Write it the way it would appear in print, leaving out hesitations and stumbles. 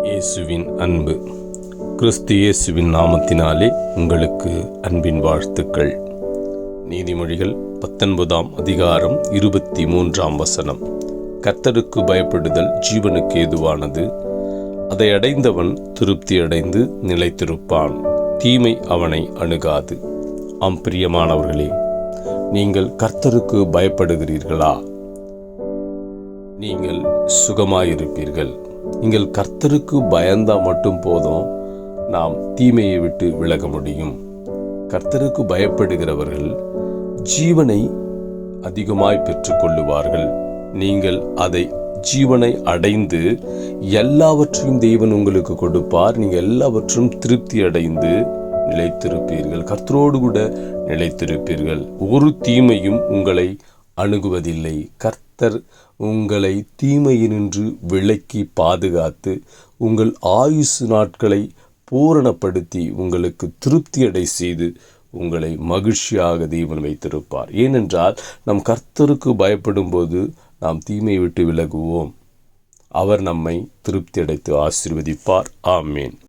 இயேசுவின் அன்பு. கிறிஸ்து இயேசுவின் நாமத்தினாலே உங்களுக்கு அன்பின் வாழ்த்துக்கள். நீதிமொழிகள் 19ஆம் அதிகாரம் 23ஆம் வசனம். கர்த்தருக்கு பயப்படுதல் ஜீவனுக்கு ஏதுவானது, அதை அடைந்தவன் திருப்தி அடைந்து நிலைத்திருப்பான், தீமை அவனை அணுகாது. ஆம் பிரியமானவர்களே, நீங்கள் கர்த்தருக்கு பயப்படுகிறீர்களா? நீங்கள் சுகமாயிருப்பீர்கள். நீங்கள் கர்த்தருக்கு பயந்தா மட்டும் போதும், நாம் தீமையை விட்டு விலக முடியும். கர்த்தருக்கு பயப்படுகிறவர்கள் ஜீவனை அதிகமாய் பெற்றுக்கொள்ளுவார்கள். நீங்கள் அதை ஜீவனை அடைந்து எல்லாவற்றையும் தேவன் உங்களுக்கு கொடுப்பார். நீங்கள் எல்லாவற்றும் திருப்தி அடைந்து நிலைத்திருப்பீர்கள். கர்த்தரோடு கூட நிலைத்திருப்பீர்கள். ஒரு தீமையும் உங்களை அணுகுவதில்லை. கர்த்தர் உங்களை தீமையினின்று விலக்கி பாதுகாத்து உங்கள் ஆயுசு நாட்களை பூரணப்படுத்தி உங்களுக்கு திருப்தியடை செய்து உங்களை மகிழ்ச்சியாக தேவன் வைத்திருப்பார். ஏனென்றால் நம் கர்த்தருக்கு பயப்படும் போது நாம் தீமையை விட்டு விலகுவோம். அவர் நம்மை திருப்தி அடைத்து ஆசீர்வதிப்பார். ஆமேன்.